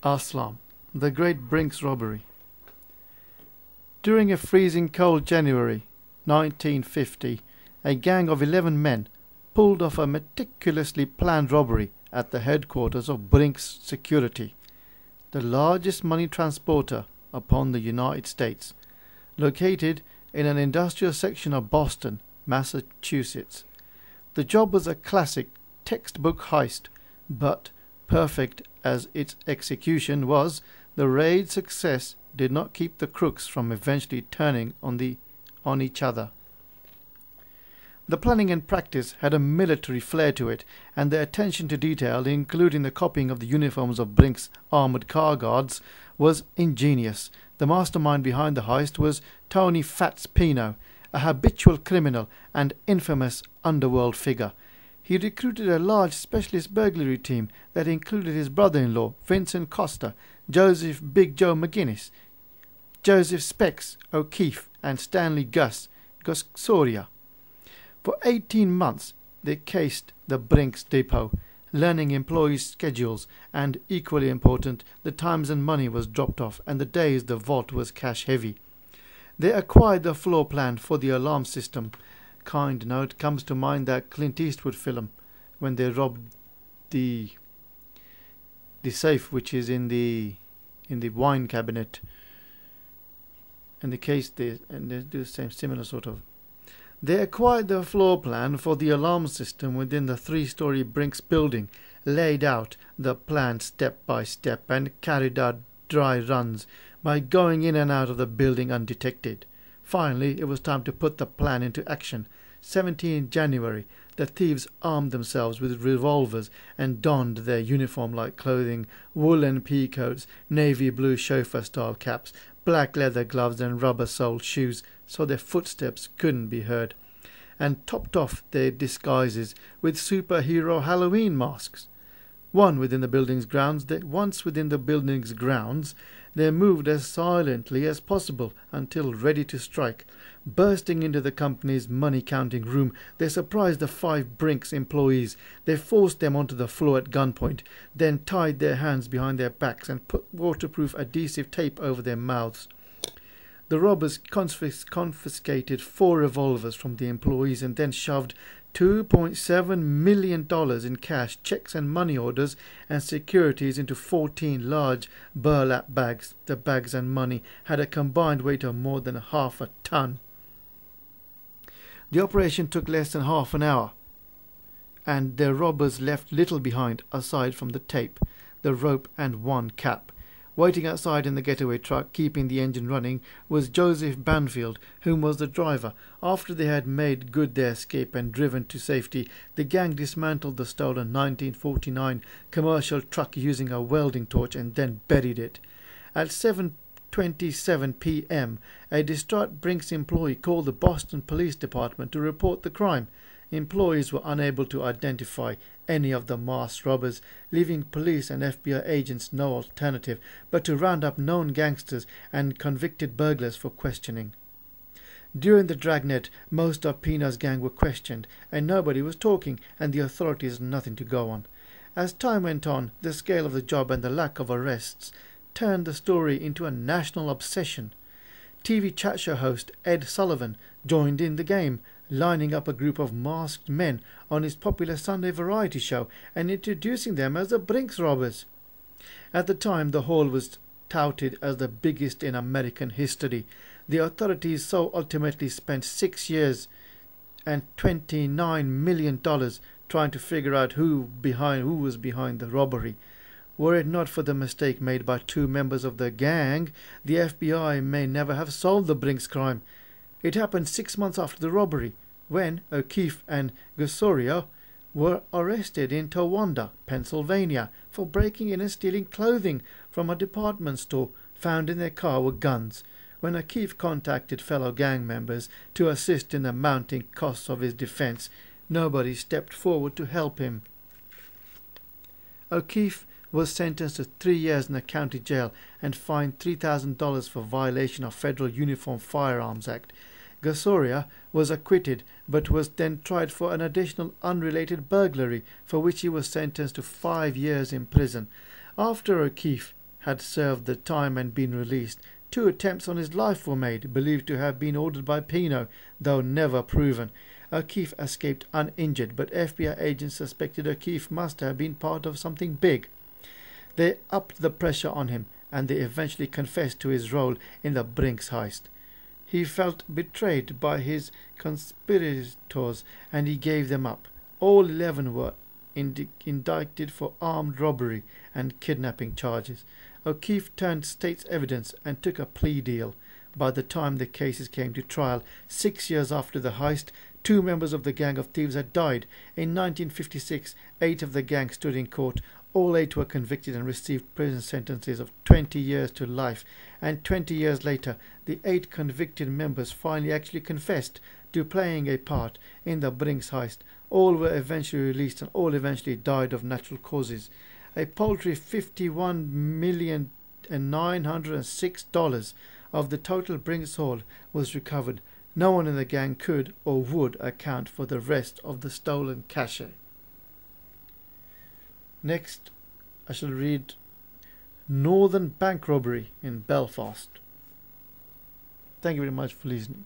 Aslam, the Great Brinks Robbery. During a freezing cold January 1950, a gang of 11 men pulled off a meticulously planned robbery at the headquarters of Brinks Security, the largest money transporter upon the United States, located in an industrial section of Boston, Massachusetts. The job was a classic textbook heist, but perfect as its execution was, the raid's success did not keep the crooks from eventually turning on each other. The planning and practice had a military flair to it, and the attention to detail, including the copying of the uniforms of Brinks' armoured car guards, was ingenious. The mastermind behind the heist was Tony Fats Pino, a habitual criminal and infamous underworld figure. He recruited a large specialist burglary team that included his brother-in-law, Vincent Costa, Joseph Big Joe McGinnis, Joseph Specs O'Keefe, and Stanley Gus Gosoria. For 18 months they cased the Brinks depot, learning employees' schedules, and, equally important, the times and money was dropped off and the days the vault was cash-heavy. They acquired the floor plan for the alarm system. Kind note, comes to mind that Clint Eastwood film when they robbed the safe which is in the wine cabinet, and the case they do the same similar sort of. They acquired the floor plan for the alarm system within the 3-story Brinks building, laid out the plan step by step, and carried out dry runs by going in and out of the building undetected. Finally, it was time to put the plan into action. 17 January, the thieves armed themselves with revolvers and donned their uniform-like clothing, woolen peacoats, navy blue chauffeur-style caps, black leather gloves and rubber-soled shoes, so their footsteps couldn't be heard, and topped off their disguises with superhero Halloween masks. Once within the building's grounds, they moved as silently as possible until ready to strike. Bursting into the company's money-counting room, they surprised the 5 Brinks employees. They forced them onto the floor at gunpoint, then tied their hands behind their backs and put waterproof adhesive tape over their mouths. The robbers confiscated 4 revolvers from the employees and then shoved $2.7 million in cash, checks and money orders and securities into 14 large burlap bags. The bags and money had a combined weight of more than half a ton. The operation took less than half an hour, and their robbers left little behind aside from the tape, the rope and 1 cap. Waiting outside in the getaway truck, keeping the engine running, was Joseph Banfield, whom was the driver. After they had made good their escape and driven to safety, the gang dismantled the stolen 1949 commercial truck using a welding torch and then buried it. At 7:27 p.m., a distraught Brinks employee called the Boston Police Department to report the crime. Employees were unable to identify any of the masked robbers, leaving police and FBI agents no alternative but to round up known gangsters and convicted burglars for questioning. During the dragnet, most of Pina's gang were questioned, and nobody was talking, and the authorities had nothing to go on. As time went on, the scale of the job and the lack of arrests turned the story into a national obsession. TV chat show host Ed Sullivan joined in the game, lining up a group of masked men on his popular Sunday variety show and introducing them as the Brinks robbers. At the time, the haul was touted as the biggest in American history. The authorities so ultimately spent 6 years and $29 million trying to figure out who was behind the robbery. Were it not for the mistake made by 2 members of the gang, the FBI may never have solved the Brinks crime. It happened 6 months after the robbery, when O'Keefe and Gosoria were arrested in Towanda, Pennsylvania, for breaking in and stealing clothing from a department store. Found in their car were guns. When O'Keefe contacted fellow gang members to assist in the mounting costs of his defense, nobody stepped forward to help him. O'Keefe was sentenced to 3 years in a county jail and fined $3,000 for violation of Federal Uniform Firearms Act. Gosoria was acquitted but was then tried for an additional unrelated burglary, for which he was sentenced to 5 years in prison. After O'Keefe, had served the time and been released. 2 attempts on his life were made, believed to have been ordered by Pino, though never proven. O'Keefe escaped uninjured, but FBI agents suspected O'Keefe must have been part of something big. They upped the pressure on him, and they eventually confessed to his role in the Brinks heist. He felt betrayed by his conspirators, and he gave them up. All 11 were indicted for armed robbery and kidnapping charges. O'Keefe turned state's evidence and took a plea deal. By the time the cases came to trial, 6 years after the heist, 2 members of the gang of thieves had died. In 1956, 8 of the gang stood in court. All 8 were convicted and received prison sentences of 20 years to life. And 20 years later, the 8 convicted members finally actually confessed to playing a part in the Brinks heist. All were eventually released and all eventually died of natural causes. A paltry $51,906,000 of the total Brinks haul was recovered. No one in the gang could or would account for the rest of the stolen cash. Next, I shall read Northern Bank Robbery in Belfast. Thank you very much for listening.